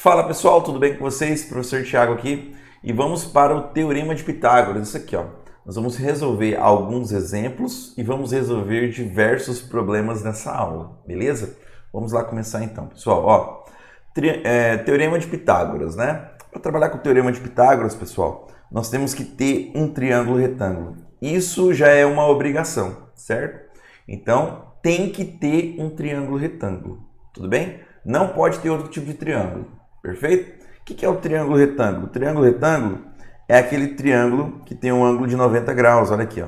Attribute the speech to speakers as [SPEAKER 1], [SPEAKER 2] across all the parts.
[SPEAKER 1] Fala pessoal, tudo bem com vocês? Professor Thiago aqui e vamos para o Teorema de Pitágoras. Isso aqui, ó. Nós vamos resolver alguns exemplos e vamos resolver diversos problemas nessa aula, beleza? Vamos lá começar então, pessoal. Ó, Teorema de Pitágoras, né? Para trabalhar com o Teorema de Pitágoras, pessoal, nós temos que ter um triângulo retângulo. Isso já é uma obrigação, certo? Então, tem que ter um triângulo retângulo, tudo bem? Não pode ter outro tipo de triângulo, perfeito? O que é o triângulo retângulo? O triângulo retângulo é aquele triângulo que tem um ângulo de 90 graus, olha aqui, ó.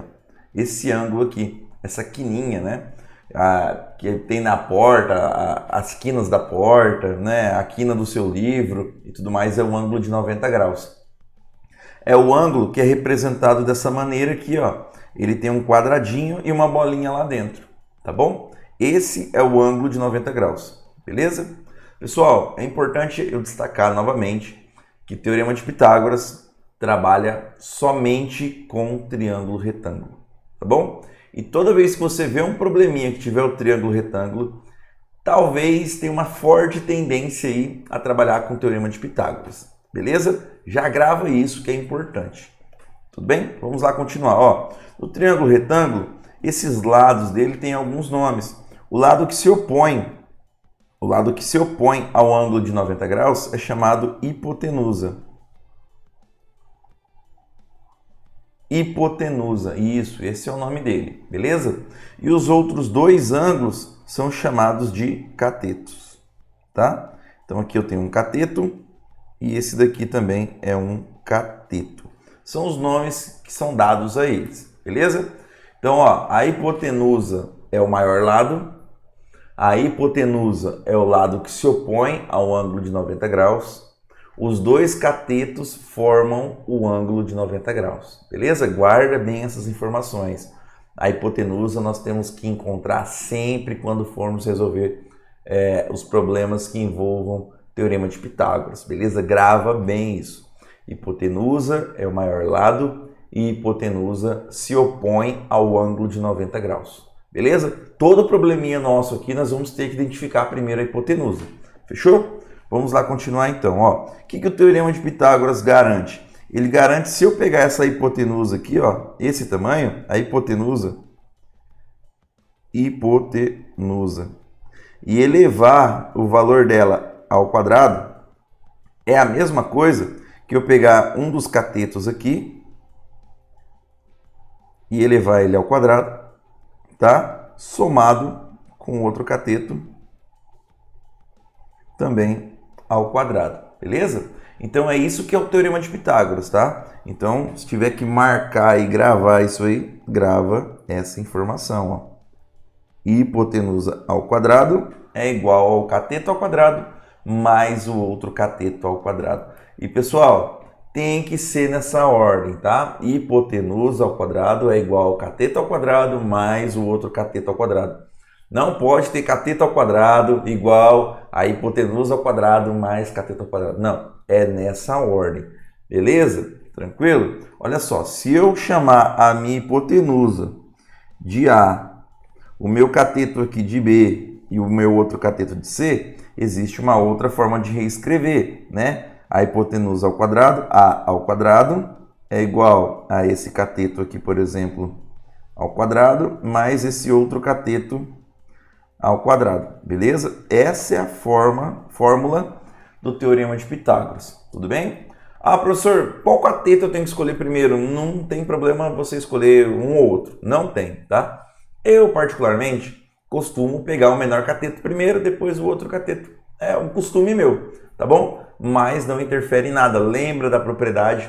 [SPEAKER 1] Esse ângulo aqui, essa quininha, né? Que tem na porta, as quinas da porta, né? A quina do seu livro e tudo mais é um ângulo de 90 graus. É o ângulo que é representado dessa maneira aqui, ó. Ele tem um quadradinho e uma bolinha lá dentro, tá bom? Esse é o ângulo de 90 graus, beleza? Pessoal, é importante eu destacar novamente que o Teorema de Pitágoras trabalha somente com triângulo retângulo, tá bom? E toda vez que você vê um probleminha que tiver o triângulo retângulo, talvez tenha uma forte tendência aí a trabalhar com o Teorema de Pitágoras, beleza? Já grava isso que é importante. Tudo bem? Vamos lá continuar. Ó, no triângulo retângulo, esses lados dele têm alguns nomes. O lado que se opõe ao ângulo de 90 graus é chamado hipotenusa. Hipotenusa, isso, esse é o nome dele, beleza? E os outros dois ângulos são chamados de catetos, tá? Então aqui eu tenho um cateto e esse daqui também é um cateto. São os nomes que são dados a eles, beleza? Então, ó, a hipotenusa é o maior lado, a hipotenusa é o lado que se opõe ao ângulo de 90 graus, os dois catetos formam o ângulo de 90 graus, beleza? Guarda bem essas informações. A hipotenusa nós temos que encontrar sempre quando formos resolver os problemas que envolvam Teorema de Pitágoras, beleza? Grava bem isso. Hipotenusa é o maior lado e hipotenusa se opõe ao ângulo de 90 graus, beleza? Todo probleminha nosso aqui nós vamos ter que identificar primeiro a hipotenusa, fechou? Vamos lá continuar então, ó. O que o Teorema de Pitágoras garante? Ele garante, se eu pegar essa hipotenusa aqui, ó, esse tamanho, a hipotenusa, e elevar o valor dela ao quadrado, é a mesma coisa que eu pegar um dos catetos aqui e elevar ele ao quadrado, tá? Somado com outro cateto também ao quadrado, beleza? Então é isso que é o Teorema de Pitágoras, tá? Então, se tiver que marcar e gravar isso aí, grava essa informação, ó. Hipotenusa ao quadrado é igual ao cateto ao quadrado mais o outro cateto ao quadrado. E pessoal, tem que ser nessa ordem, tá? Hipotenusa ao quadrado é igual ao cateto ao quadrado mais o outro cateto ao quadrado. Não pode ter cateto ao quadrado igual a hipotenusa ao quadrado mais cateto ao quadrado. Não, é nessa ordem. Beleza? Tranquilo? Olha só, se eu chamar a minha hipotenusa de A, o meu cateto aqui de B e o meu outro cateto de C, existe uma outra forma de reescrever, né? A hipotenusa ao quadrado, A ao quadrado, é igual a esse cateto aqui, por exemplo, ao quadrado, mais esse outro cateto ao quadrado, beleza? Essa é a fórmula do Teorema de Pitágoras, tudo bem? Ah, professor, qual cateto eu tenho que escolher primeiro? Não tem problema você escolher um ou outro, não tem, tá? Eu, particularmente, costumo pegar o menor cateto primeiro, depois o outro cateto. É um costume meu, tá bom? Mas não interfere em nada. Lembra da propriedade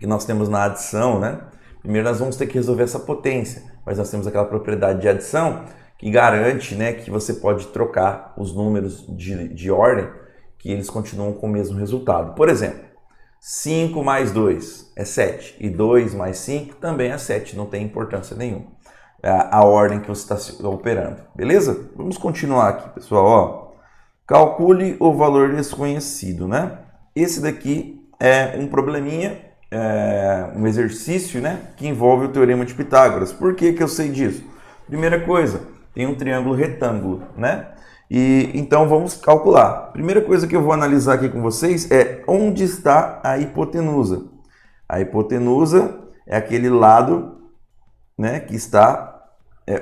[SPEAKER 1] que nós temos na adição, né? Primeiro nós vamos ter que resolver essa potência, mas nós temos aquela propriedade de adição que garante, né, que você pode trocar os números de ordem, que eles continuam com o mesmo resultado. Por exemplo, 5 mais 2 é 7 e 2 mais 5 também é 7, não tem importância nenhuma a ordem que você está operando, beleza? Vamos continuar aqui, pessoal. Ó, calcule o valor desconhecido, né? Esse daqui é um probleminha, um exercício, né, que envolve o Teorema de Pitágoras. Por que eu sei disso? Primeira coisa, tem um triângulo retângulo, né? E então vamos calcular. Primeira coisa que eu vou analisar aqui com vocês é onde está a hipotenusa. A hipotenusa é aquele lado, né, que está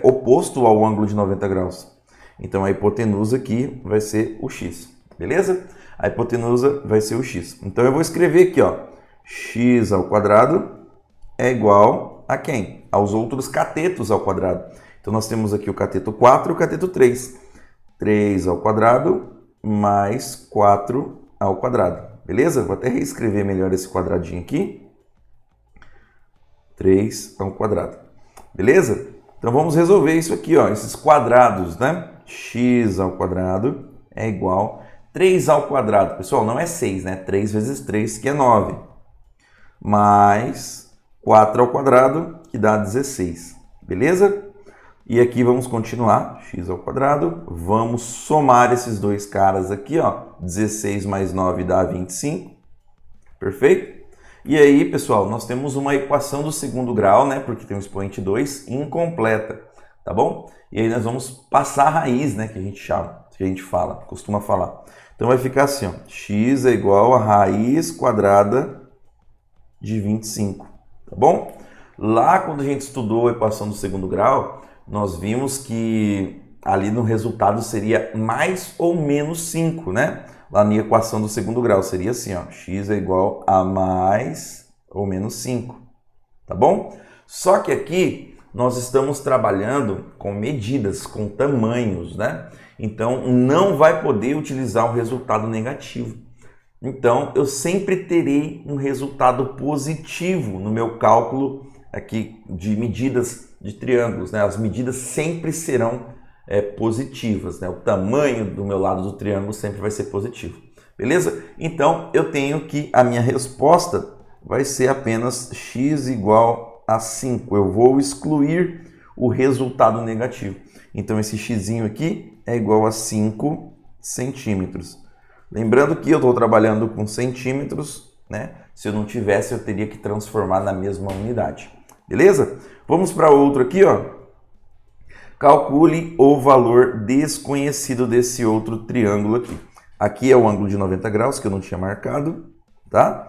[SPEAKER 1] oposto ao ângulo de 90 graus. Então a hipotenusa aqui vai ser o x, beleza? A hipotenusa vai ser o x. Então eu vou escrever aqui, ó, x ao quadrado é igual a quem? Aos outros catetos ao quadrado. Então nós temos aqui o cateto 4 e o cateto 3. 3 ao quadrado mais 4 ao quadrado, beleza? Vou até reescrever melhor esse quadradinho aqui. 3 ao quadrado, beleza? Então vamos resolver isso aqui, ó, esses quadrados, né? X ao quadrado é igual a 3 ao quadrado. Pessoal, não é 6, né? 3 vezes 3, que é 9. Mais 4 ao quadrado, que dá 16. Beleza? E aqui vamos continuar. X ao quadrado. Vamos somar esses dois caras aqui, ó. 16 mais 9 dá 25. Perfeito? E aí, pessoal, nós temos uma equação do segundo grau, né? Porque tem o expoente 2 incompleta. Tá bom? E aí nós vamos passar a raiz, né? Que a gente chama, que a gente fala, costuma falar. Então vai ficar assim, ó. X é igual a raiz quadrada de 25. Tá bom? Lá quando a gente estudou a equação do segundo grau, nós vimos que ali no resultado seria mais ou menos 5, né? Lá na equação do segundo grau seria assim, ó, x é igual a mais ou menos 5, tá bom? Só que aqui nós estamos trabalhando com medidas, com tamanhos, né? Então não vai poder utilizar um resultado negativo. Então eu sempre terei um resultado positivo no meu cálculo aqui de medidas de triângulos, né? As medidas sempre serão positivas, né? O tamanho do meu lado do triângulo sempre vai ser positivo, beleza? Então eu tenho que a minha resposta vai ser apenas x igual a 5. Eu vou excluir o resultado negativo. Então esse xzinho aqui é igual a 5 centímetros. Lembrando que eu estou trabalhando com centímetros, né? Se eu não tivesse, eu teria que transformar na mesma unidade. Beleza? Vamos para outro aqui, ó. Calcule o valor desconhecido desse outro triângulo aqui. Aqui é o ângulo de 90 graus, que eu não tinha marcado, tá?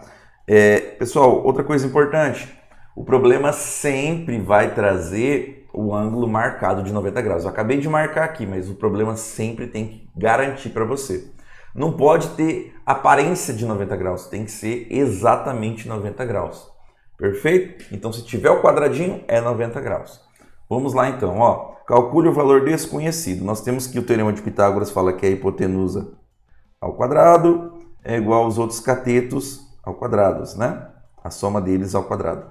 [SPEAKER 1] Pessoal, outra coisa importante. O problema sempre vai trazer o ângulo marcado de 90 graus. Eu acabei de marcar aqui, mas o problema sempre tem que garantir para você. Não pode ter aparência de 90 graus, tem que ser exatamente 90 graus. Perfeito? Então, se tiver o quadradinho, é 90 graus. Vamos lá então, ó. Calcule o valor desconhecido. Nós temos que o teorema de Pitágoras fala que a hipotenusa ao quadrado é igual aos outros catetos ao quadrado, né? A soma deles ao quadrado.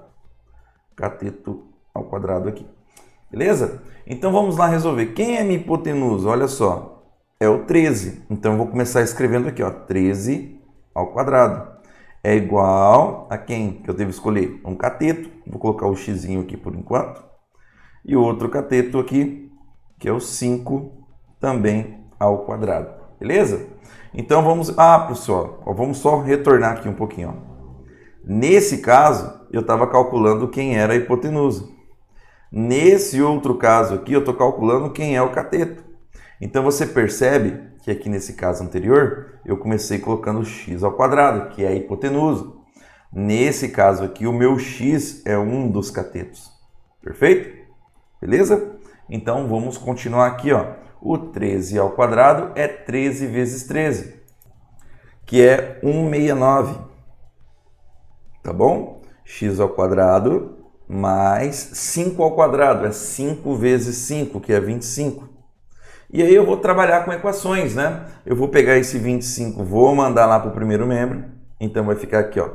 [SPEAKER 1] Cateto ao quadrado aqui. Beleza? Então vamos lá resolver. Quem é minha hipotenusa? Olha só. É o 13. Então eu vou começar escrevendo aqui, ó. 13 ao quadrado. É igual a quem que eu devo escolher? Um cateto. Vou colocar o xzinho aqui por enquanto. E o outro cateto aqui, que é o 5, também ao quadrado. Beleza? Então vamos... pessoal, vamos só retornar aqui um pouquinho. Ó. Nesse caso, eu estava calculando quem era a hipotenusa. Nesse outro caso aqui, eu estou calculando quem é o cateto. Então você percebe que aqui nesse caso anterior, eu comecei colocando x ao quadrado, que é a hipotenusa. Nesse caso aqui, o meu x é um dos catetos. Perfeito? Beleza? Então vamos continuar aqui, ó. O 13 ao quadrado é 13 vezes 13, que é 169. Tá bom? X ao quadrado mais 5 ao quadrado é 5 vezes 5, que é 25. E aí eu vou trabalhar com equações, né? Eu vou pegar esse 25, vou mandar lá para o primeiro membro. Então vai ficar aqui, ó.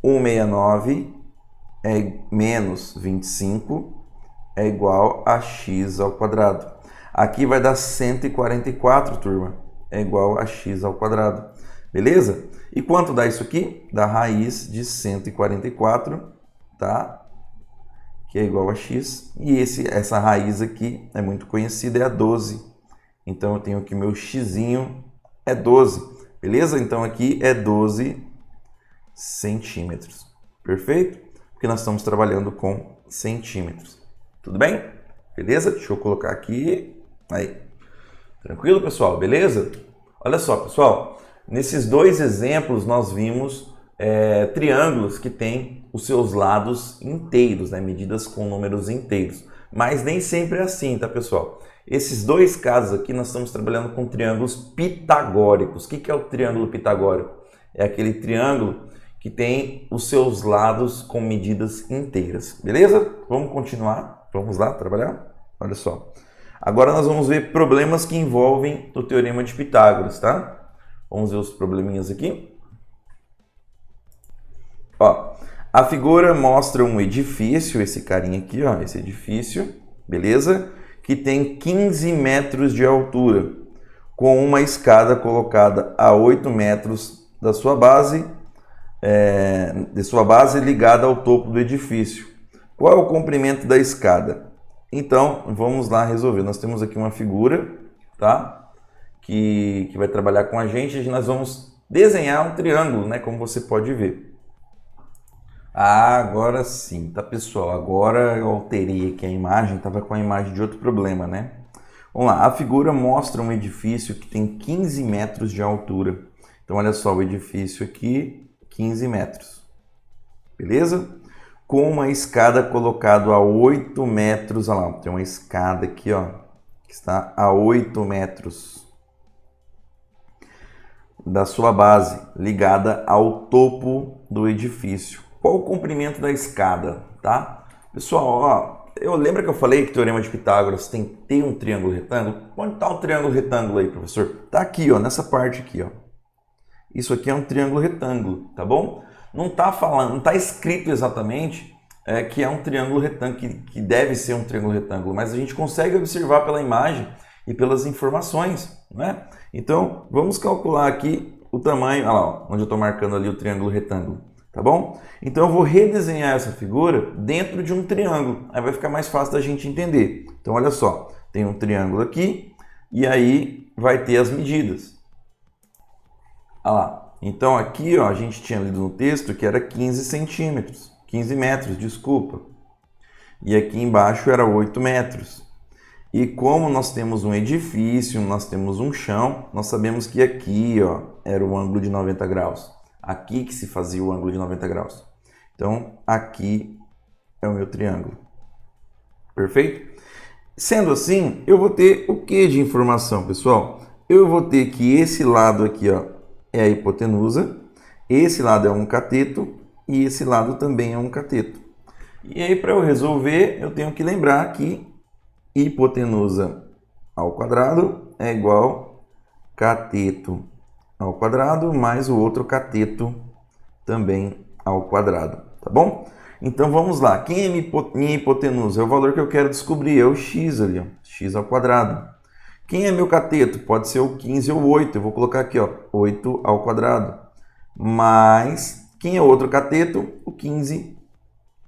[SPEAKER 1] 169 é menos 25 é igual a x ao quadrado. Aqui vai dar 144, turma. É igual a x ao quadrado. Beleza? E quanto dá isso aqui? Dá raiz de 144, tá? Que é igual a x. E essa raiz aqui é muito conhecida, é a 12. Então eu tenho que meu xzinho é 12. Beleza? Então aqui é 12 centímetros. Perfeito? Porque nós estamos trabalhando com centímetros. Tudo bem? Beleza? Deixa eu colocar aqui. Aí. Tranquilo, pessoal? Beleza? Olha só, pessoal, nesses dois exemplos nós vimos triângulos que têm os seus lados inteiros, né? Medidas com números inteiros. Mas nem sempre é assim, tá, pessoal? Esses dois casos aqui nós estamos trabalhando com triângulos pitagóricos. O que é o triângulo pitagórico? É aquele triângulo que tem os seus lados com medidas inteiras. Beleza? Vamos continuar? Vamos lá trabalhar? Olha só. Agora nós vamos ver problemas que envolvem o Teorema de Pitágoras, tá? Vamos ver os probleminhas aqui. Ó, a figura mostra um edifício, esse carinha aqui, ó, esse edifício, beleza? Que tem 15 metros de altura, com uma escada colocada a 8 metros da sua base, ligada ao topo do edifício. Qual é o comprimento da escada? Então, vamos lá resolver. Nós temos aqui uma figura, tá? Que vai trabalhar com a gente e nós vamos desenhar um triângulo, né? Como você pode ver. Ah, agora sim, tá, pessoal? Agora eu alterei aqui a imagem, estava com a imagem de outro problema, né? Vamos lá, a figura mostra um edifício que tem 15 metros de altura. Então, olha só, o edifício aqui, 15 metros. Beleza? Com uma escada colocada a 8 metros, olha lá, tem uma escada aqui, ó, que está a 8 metros da sua base, ligada ao topo do edifício. Qual o comprimento da escada, tá? Pessoal, ó, lembra que eu falei que o Teorema de Pitágoras tem que ter um triângulo retângulo? Onde está o triângulo retângulo aí, professor? Tá aqui, ó, nessa parte aqui, ó. Isso aqui é um triângulo retângulo, tá bom? Não tá falando, não tá escrito exatamente que é um triângulo retângulo, que deve ser um triângulo retângulo, mas a gente consegue observar pela imagem e pelas informações, né? Então, vamos calcular aqui o tamanho, olha lá, ó, onde eu estou marcando ali o triângulo retângulo, tá bom? Então, eu vou redesenhar essa figura dentro de um triângulo, aí vai ficar mais fácil da gente entender. Então, olha só, tem um triângulo aqui e aí vai ter as medidas. Olha lá, então aqui, ó, a gente tinha lido no texto que era 15 centímetros. 15 metros, desculpa. E aqui embaixo era 8 metros. E como nós temos um edifício, nós temos um chão, nós sabemos que aqui, ó, era o ângulo de 90 graus. Aqui que se fazia o ângulo de 90 graus. Então, aqui é o meu triângulo. Perfeito? Sendo assim, eu vou ter o que de informação, pessoal? Eu vou ter que esse lado aqui, ó, é a hipotenusa, esse lado é um cateto, e esse lado também é um cateto. E aí, para eu resolver, eu tenho que lembrar que hipotenusa ao quadrado é igual cateto ao quadrado mais o outro cateto também ao quadrado, tá bom? Então vamos lá. Quem é minha hipotenusa? É o valor que eu quero descobrir, é o x ali, ó, x ao quadrado. Quem é meu cateto? Pode ser o 15 ou 8. Eu vou colocar aqui, ó, 8 ao quadrado. Mais quem é outro cateto? O 15,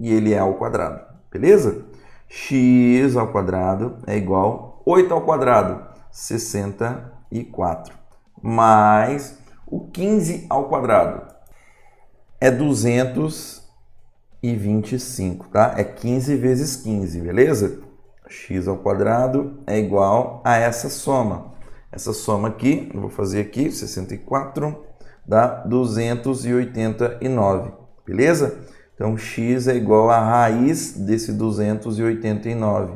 [SPEAKER 1] e ele é ao quadrado, beleza? X ao quadrado é igual a 8 ao quadrado, 64, mais o 15 ao quadrado é 225, tá? É 15 vezes 15, beleza? X ao quadrado é igual a essa soma. Essa soma aqui, eu vou fazer aqui, 64, dá 289, beleza? Então, x é igual a raiz desse 289.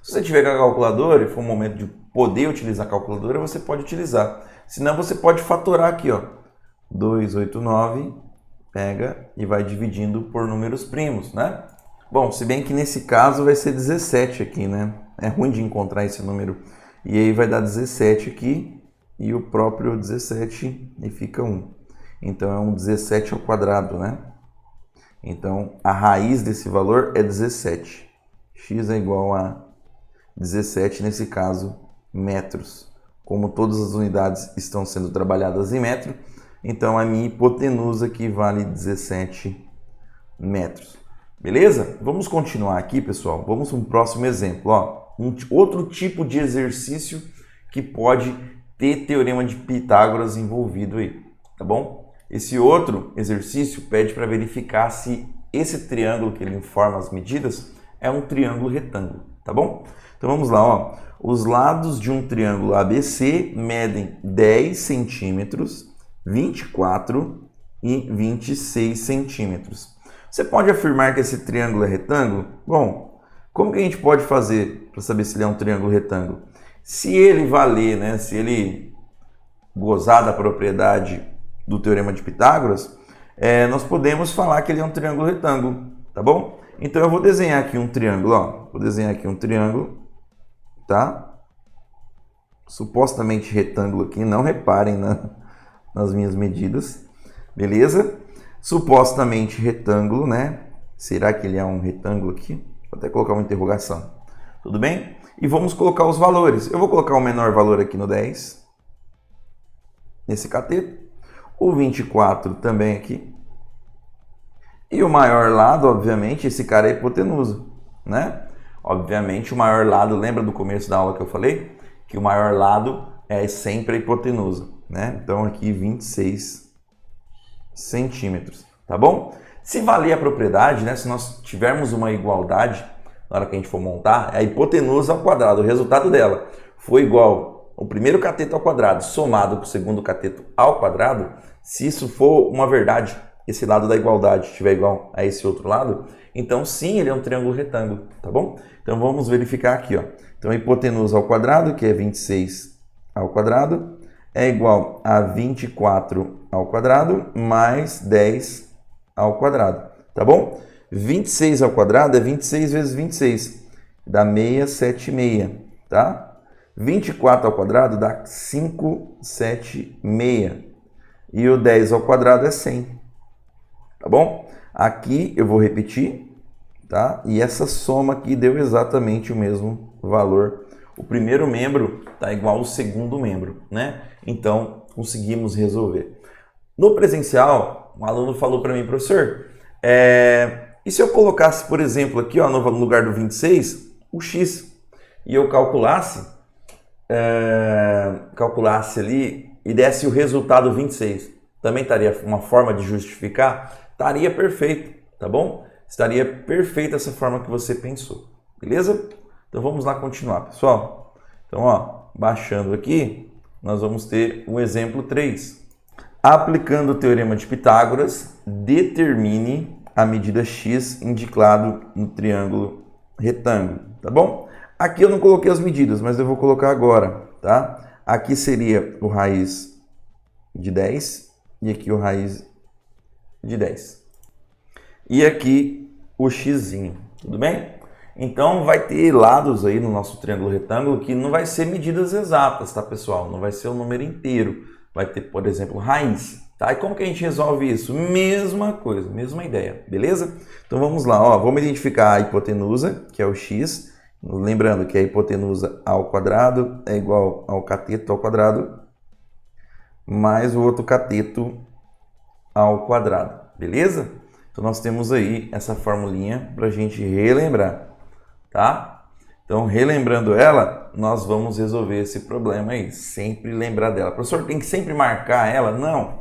[SPEAKER 1] Se você tiver com a calculadora e for um momento de poder utilizar a calculadora, você pode utilizar. Senão, você pode fatorar aqui, ó. 289, pega e vai dividindo por números primos, né? Bom, se bem que nesse caso vai ser 17 aqui, né? É ruim de encontrar esse número. E aí vai dar 17 aqui. E o próprio 17 e fica 1. Então, é um 17 ao quadrado, né? Então, a raiz desse valor é 17. X é igual a 17, nesse caso, metros. Como todas as unidades estão sendo trabalhadas em metro, então a minha hipotenusa aqui vale 17 metros. Beleza? Vamos continuar aqui, pessoal. Vamos para um próximo exemplo. Ó, outro tipo de exercício que pode ter Teorema de Pitágoras envolvido aí, tá bom? Esse outro exercício pede para verificar se esse triângulo que ele informa as medidas é um triângulo retângulo, tá bom? Então vamos lá, ó. Os lados de um triângulo ABC medem 10 centímetros, 24 e 26 centímetros. Você pode afirmar que esse triângulo é retângulo? Bom, como que a gente pode fazer para saber se ele é um triângulo retângulo? Se ele valer, né, se ele gozar da propriedade do Teorema de Pitágoras, nós podemos falar que ele é um triângulo retângulo, tá bom? Então eu vou desenhar aqui um triângulo, ó. Vou desenhar aqui um triângulo, tá? Supostamente retângulo aqui, não reparem nas minhas medidas, beleza? Supostamente retângulo, né? Será que ele é um retângulo aqui? Vou até colocar uma interrogação, tudo bem? E vamos colocar os valores. Eu vou colocar o menor valor aqui no 10, nesse cateto, o 24 também aqui, e o maior lado, obviamente, esse cara é a hipotenusa, né? Obviamente, o maior lado, lembra do começo da aula que eu falei? Que o maior lado é sempre a hipotenusa, né? Então, aqui 26 centímetros, tá bom? Se valer a propriedade, né? Se nós tivermos uma igualdade, na hora que a gente for montar, é a hipotenusa ao quadrado. O resultado dela foi igual o primeiro cateto ao quadrado somado com o segundo cateto ao quadrado. Se isso for uma verdade, esse lado da igualdade estiver igual a esse outro lado, então sim, ele é um triângulo retângulo, tá bom? Então vamos verificar aqui, ó. Então a hipotenusa ao quadrado, que é 26 ao quadrado, é igual a 24 ao quadrado mais 10 ao quadrado, tá bom? 26 ao quadrado é 26 vezes 26, dá 676, tá? 24 ao quadrado dá 576. E o 10 ao quadrado é 100, tá bom? Aqui eu vou repetir, tá? E essa soma aqui deu exatamente o mesmo valor. O primeiro membro está igual ao segundo membro, né? Então, conseguimos resolver. No presencial, um aluno falou para mim, professor, e se eu colocasse, por exemplo, aqui, ó, no lugar do 26, o x, e eu calculasse ali e desse o resultado 26, também estaria uma forma de justificar? Estaria perfeito, tá bom? Estaria perfeita essa forma que você pensou, beleza? Então vamos lá continuar, pessoal. Então, ó, baixando aqui, nós vamos ter o exemplo 3. Aplicando o Teorema de Pitágoras, determine a medida x indicado no triângulo retângulo, tá bom? Aqui eu não coloquei as medidas, mas eu vou colocar agora, tá? Aqui seria o raiz de 10 e aqui o raiz de 10. E aqui o xzinho, tudo bem? Então vai ter lados aí no nosso triângulo retângulo que não vai ser medidas exatas, tá, pessoal? Não vai ser o número inteiro. Vai ter, por exemplo, raiz, tá? E como que a gente resolve isso? Mesma coisa, mesma ideia, beleza? Então vamos lá, ó, vamos identificar a hipotenusa, que é o x. Lembrando que a hipotenusa ao quadrado é igual ao cateto ao quadrado mais o outro cateto ao quadrado, beleza? Então nós temos aí essa formulinha para a gente relembrar, tá? Então, relembrando ela, nós vamos resolver esse problema aí, sempre lembrar dela. Professor, tem que sempre marcar ela? Não,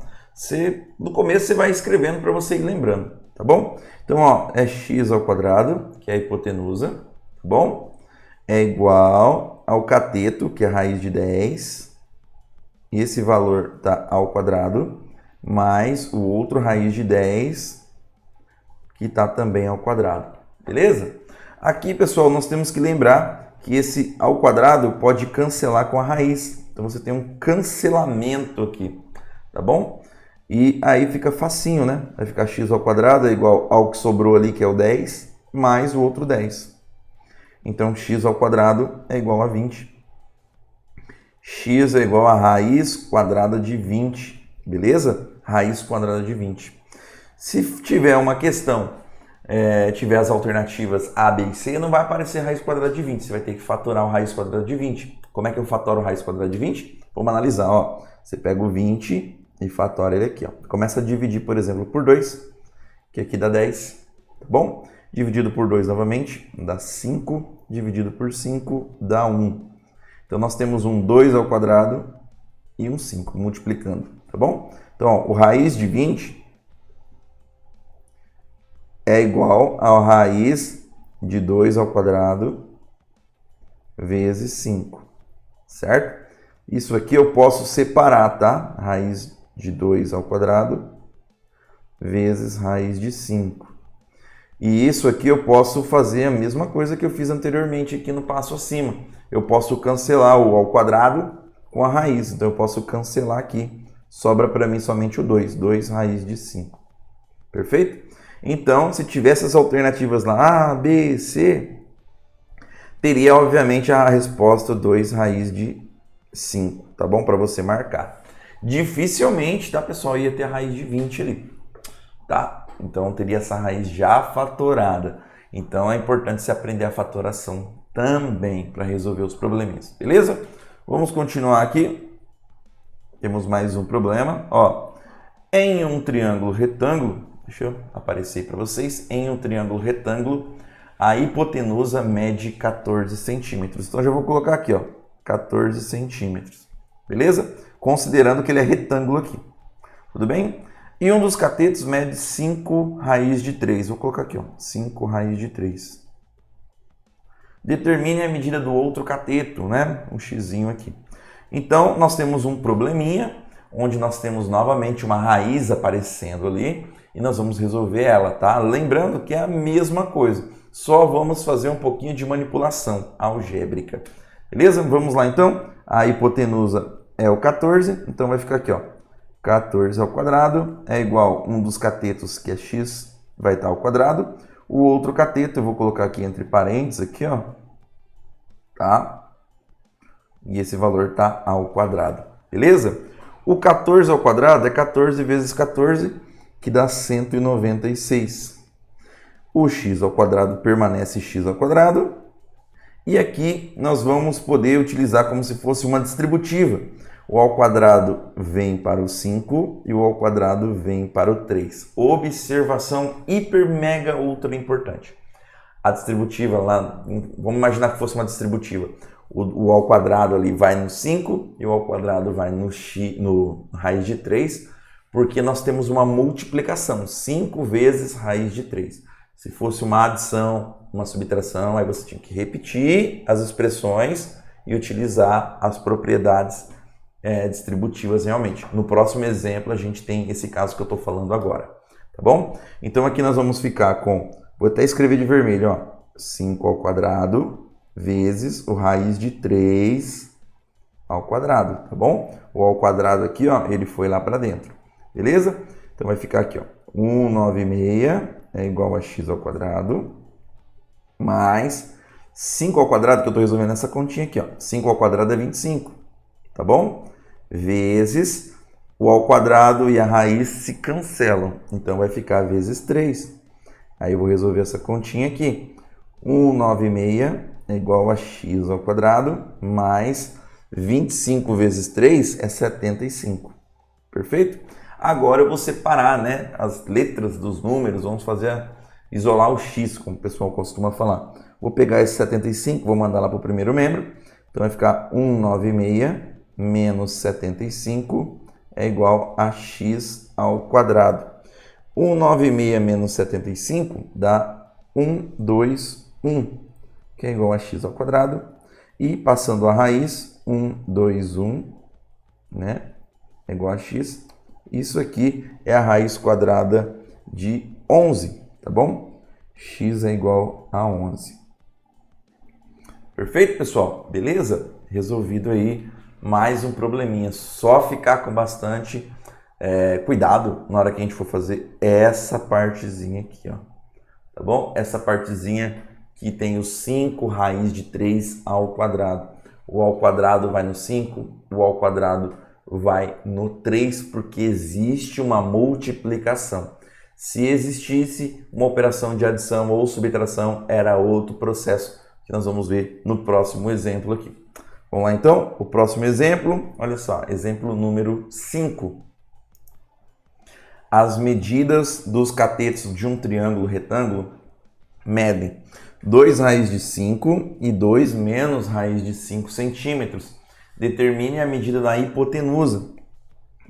[SPEAKER 1] no começo você vai escrevendo para você ir lembrando, tá bom? Então, ó, é x ao quadrado, que é a hipotenusa, tá bom? É igual ao cateto, que é a raiz de 10, e esse valor está ao quadrado, mais o outro raiz de 10, que está também ao quadrado, beleza? Aqui, pessoal, nós temos que lembrar que esse ao quadrado pode cancelar com a raiz. Então, você tem um cancelamento aqui, tá bom? E aí fica facinho, né? Vai ficar x ao quadrado é igual ao que sobrou ali, que é o 10, mais o outro 10. Então, x ao quadrado é igual a 20. X é igual a raiz quadrada de 20, beleza? Raiz quadrada de 20. Se tiver uma questão, tiver as alternativas A, B e C, não vai aparecer raiz quadrada de 20. Você vai ter que fatorar o raiz quadrada de 20. Como é que eu fatoro raiz quadrada de 20? Vamos analisar, ó. Você pega o 20 e fatora ele aqui, ó. Começa a dividir, por exemplo, por 2, que aqui dá 10, tá bom? Dividido por 2 novamente, dá 5. Dividido por 5 dá 1. Então, nós temos um 2 ao quadrado e um 5, multiplicando, tá bom? Então, ó, o raiz de 20 é igual ao raiz de 2 ao quadrado vezes 5, certo? Isso aqui eu posso separar, tá? Raiz de 2 ao quadrado vezes raiz de 5. E isso aqui eu posso fazer a mesma coisa que eu fiz anteriormente aqui no passo acima. Eu posso cancelar o ao quadrado com a raiz. Então eu posso cancelar aqui. Sobra para mim somente o 2. 2 raiz de 5. Perfeito? Então, se tivesse as alternativas lá, A, B, C, teria obviamente a resposta 2 raiz de 5, tá bom? Para você marcar. Dificilmente, tá, pessoal, ia ter a raiz de 20 ali, tá? Então, teria essa raiz já fatorada. Então, é importante você aprender a fatoração também para resolver os probleminhas, beleza? Vamos continuar aqui. Temos mais um problema. Ó, em um triângulo retângulo, deixa eu aparecer para vocês. Em um triângulo retângulo, a hipotenusa mede 14 centímetros. Então, já vou colocar aqui, ó, 14 centímetros, beleza? Considerando que ele é retângulo aqui, tudo bem? E um dos catetos mede 5 raiz de 3. Vou colocar aqui, ó, 5 raiz de 3. Determine a medida do outro cateto, né? Um xizinho aqui. Então, nós temos um probleminha, onde nós temos novamente uma raiz aparecendo ali, e nós vamos resolver ela, tá? Lembrando que é a mesma coisa, só vamos fazer um pouquinho de manipulação algébrica. Beleza? Vamos lá então. A hipotenusa é o 14, então vai ficar aqui, ó. 14 ao quadrado é igual a um dos catetos, que é x, vai estar ao quadrado. O outro cateto, eu vou colocar aqui entre parênteses, aqui, ó. Tá? E esse valor tá ao quadrado. Beleza? O 14 ao quadrado é 14 vezes 14, que dá 196. O x ao quadrado permanece x ao quadrado. E aqui nós vamos poder utilizar como se fosse uma distributiva. O ao quadrado vem para o 5 e o ao quadrado vem para o 3. Observação hiper mega ultra importante. A distributiva lá, vamos imaginar que fosse uma distributiva. O ao quadrado ali vai no 5 e o ao quadrado vai no raiz de 3, porque nós temos uma multiplicação, 5 vezes raiz de 3. Se fosse uma adição, uma subtração, aí você tinha que repetir as expressões e utilizar as propriedades distributivas realmente. No próximo exemplo a gente tem esse caso que eu estou falando agora, tá bom? Então aqui nós vamos ficar com, vou até escrever de vermelho, ó, 5 ao quadrado vezes o raiz de 3 ao quadrado, tá bom? O ao quadrado aqui, ó, ele foi lá para dentro, beleza? Então vai ficar aqui, ó, 196 é igual a x ao quadrado mais 5 ao quadrado, que eu estou resolvendo essa continha aqui, ó, 5 ao quadrado é 25, tá bom? Vezes o ao quadrado e a raiz se cancelam, então vai ficar vezes 3. Aí eu vou resolver essa continha aqui. 196 é igual a x ao quadrado mais 25 vezes 3 é 75. Perfeito? Agora eu vou separar, né, as letras dos números, vamos isolar o x, como o pessoal costuma falar. Vou pegar esse 75, vou mandar lá para o primeiro membro, então vai ficar 196 menos 75 é igual a x ao quadrado. 196 menos 75 dá 121, que é igual a x ao quadrado. E passando a raiz, 121, né, é igual a x. Isso aqui é a raiz quadrada de 11, tá bom? X é igual a 11. Perfeito, pessoal? Beleza? Resolvido aí mais um probleminha. Só ficar com bastante cuidado na hora que a gente for fazer essa partezinha aqui, ó. Tá bom? Essa partezinha que tem os 5 raiz de 3 ao quadrado. O ao quadrado vai no 5, o ao quadrado vai no 3, porque existe uma multiplicação. Se existisse uma operação de adição ou subtração, era outro processo que nós vamos ver no próximo exemplo aqui. Vamos lá então, o próximo exemplo, olha só, exemplo número 5. As medidas dos catetos de um triângulo retângulo medem 2 raiz de 5 e 2 menos raiz de 5 centímetros. Determine a medida da hipotenusa.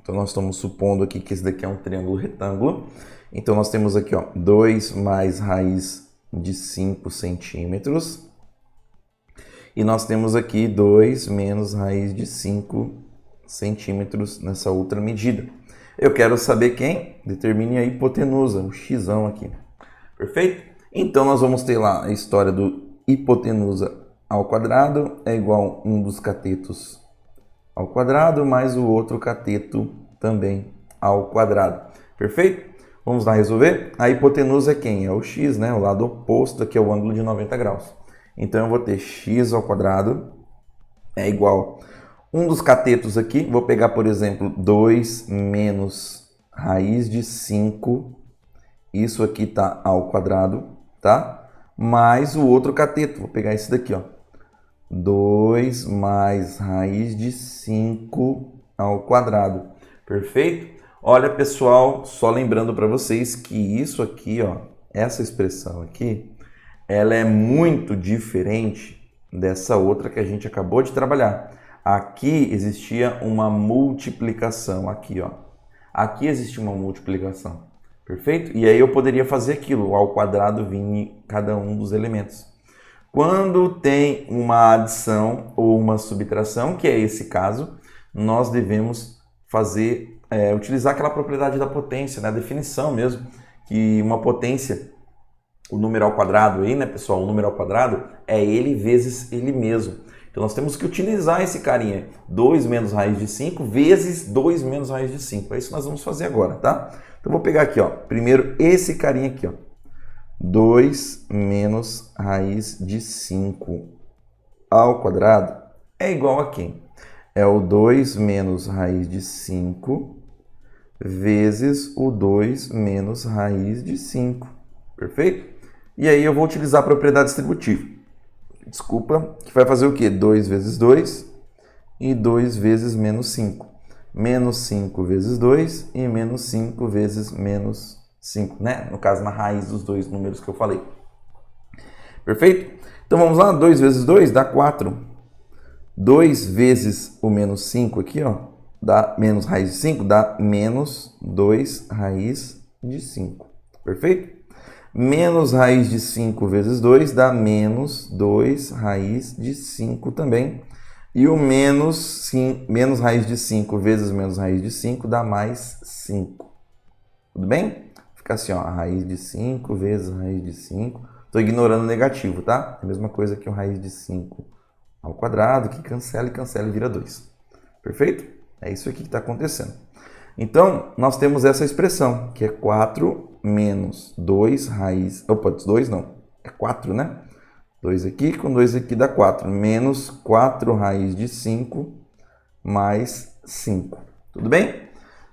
[SPEAKER 1] Então nós estamos supondo aqui que esse daqui é um triângulo retângulo. Então nós temos aqui, ó, 2 mais raiz de 5 centímetros. E nós temos aqui 2 menos raiz de 5 centímetros nessa outra medida. Eu quero saber quem? Determine a hipotenusa, o xão aqui. Perfeito? Então nós vamos ter lá a história do hipotenusa ao quadrado é igual a um dos catetos ao quadrado mais o outro cateto também ao quadrado. Perfeito? Vamos lá resolver? A hipotenusa é quem? É o x, né? O lado oposto aqui é o ângulo de 90 graus. Então eu vou ter x ao quadrado é igual um dos catetos aqui, vou pegar, por exemplo, 2 menos raiz de 5, isso aqui está ao quadrado, tá? Mais o outro cateto, vou pegar esse daqui, ó. 2 mais raiz de 5 ao quadrado. Perfeito? Olha, pessoal, só lembrando para vocês que isso aqui, ó, essa expressão aqui, ela é muito diferente dessa outra que a gente acabou de trabalhar. Aqui existia uma multiplicação, aqui, ó. Aqui existe uma multiplicação, perfeito? E aí eu poderia fazer aquilo, ao quadrado vir em cada um dos elementos. Quando tem uma adição ou uma subtração, que é esse caso, nós devemos fazer, utilizar aquela propriedade da potência, né? A definição mesmo, que uma potência, o número ao quadrado aí, né, pessoal? O número ao quadrado é ele vezes ele mesmo. Então nós temos que utilizar esse carinha, 2 menos raiz de 5 vezes 2 menos raiz de 5. É isso que nós vamos fazer agora, tá? Então vou pegar aqui, ó, primeiro esse carinha aqui, ó. 2 menos raiz de 5 ao quadrado é igual a quem? É o 2 menos raiz de 5 vezes o 2 menos raiz de 5. Perfeito? E aí eu vou utilizar a propriedade distributiva. Desculpa, que vai fazer o quê? 2 vezes 2 e 2 vezes menos 5. Menos 5 vezes 2 e menos 5 vezes menos 5, né? No caso, na raiz dos dois números que eu falei. Perfeito? Então vamos lá, 2 vezes 2 dá 4. 2 vezes o menos 5 aqui, ó, dá menos raiz de 5, dá menos 2 raiz de 5. Perfeito? Menos raiz de 5 vezes 2 dá menos 2 raiz de 5 também. E o menos raiz de 5 vezes menos raiz de 5 dá mais 5. Tudo bem? Fica assim, ó, a raiz de 5 vezes raiz de 5. Estou ignorando o negativo, tá? É a mesma coisa que o raiz de 5 ao quadrado, que cancela e vira 2. Perfeito? É isso aqui que está acontecendo. Então, nós temos essa expressão, que é 4 menos 2 raiz... Opa, 2 não. É 4, né? 2 aqui com 2 aqui dá 4. Menos 4 raiz de 5 mais 5. Tudo bem?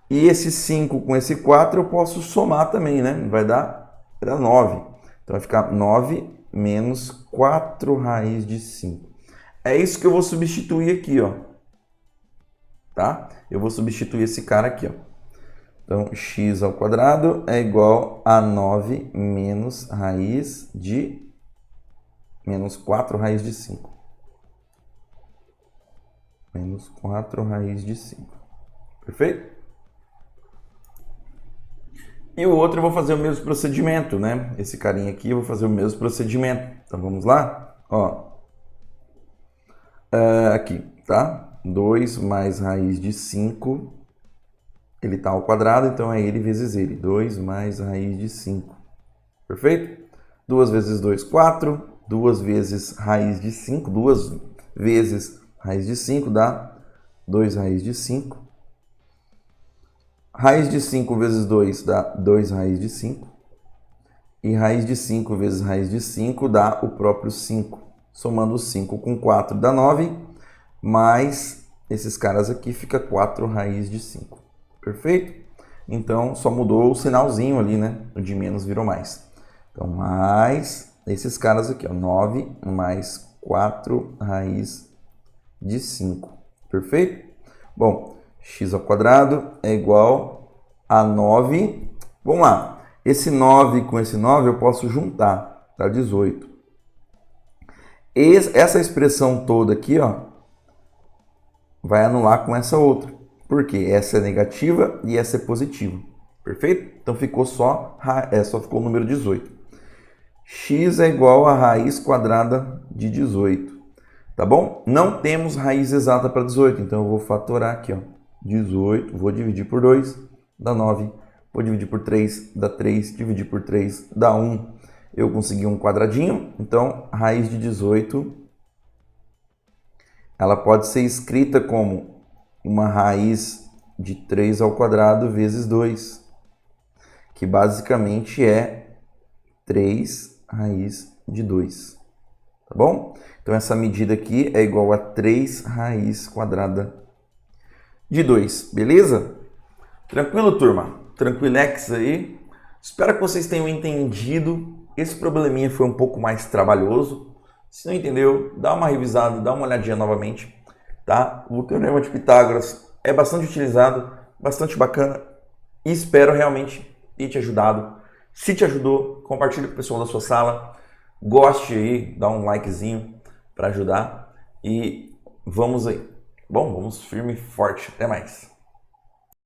[SPEAKER 1] E esse 5 com esse 4 eu posso somar também, né? Vai dar 9. Então vai ficar 9 menos 4 raiz de 5. É isso que eu vou substituir aqui, ó. Tá? Eu vou substituir esse cara aqui, ó. Então, x ao quadrado é igual a 9 menos raiz de menos 4 raiz de 5. Menos 4 raiz de 5. Perfeito? E o outro eu vou fazer o mesmo procedimento, né? Esse carinha aqui eu vou fazer o mesmo procedimento. Então, vamos lá? Ó. Aqui, tá? 2 mais raiz de 5, ele está ao quadrado, então é ele vezes ele. 2 mais raiz de 5. Perfeito? 2 vezes 2, 4. 2 vezes raiz de 5. 2 vezes raiz de 5 dá 2 raiz de 5. Raiz de 5 vezes 2 dá 2 raiz de 5. E raiz de 5 vezes raiz de 5 dá o próprio 5. Somando 5 com 4 dá 9, mais esses caras aqui fica 4 raiz de 5. Perfeito? Então, só mudou o sinalzinho ali, né? O de menos virou mais. Então, mais esses caras aqui, ó. 9 mais 4 raiz de 5. Perfeito? Bom, x ao quadrado é igual a 9. Vamos lá. Esse 9 com esse 9 eu posso juntar. Dá 18. Essa expressão toda aqui, ó, vai anular com essa outra. Por quê? Essa é negativa e essa é positiva. Perfeito? Então ficou só ficou o número 18. X é igual a raiz quadrada de 18. Tá bom? Não temos raiz exata para 18, então eu vou fatorar aqui, ó. 18, vou dividir por 2, dá 9. Vou dividir por 3, dá 3. Dividir por 3, dá 1. Eu consegui um quadradinho, então a raiz de 18, ela pode ser escrita como uma raiz de 3 ao quadrado vezes 2, que basicamente é 3 raiz de 2. Tá bom? Então essa medida aqui é igual a 3 raiz quadrada de 2, beleza? Tranquilo, turma? Tranquilex aí? Espero que vocês tenham entendido. Esse probleminha foi um pouco mais trabalhoso. Se não entendeu, dá uma revisada, dá uma olhadinha novamente, tá? O Teorema de Pitágoras é bastante utilizado, bastante bacana e espero realmente ter te ajudado. Se te ajudou, compartilhe com o pessoal da sua sala, goste aí, dá um likezinho para ajudar e vamos aí. Bom, vamos firme e forte. Até mais.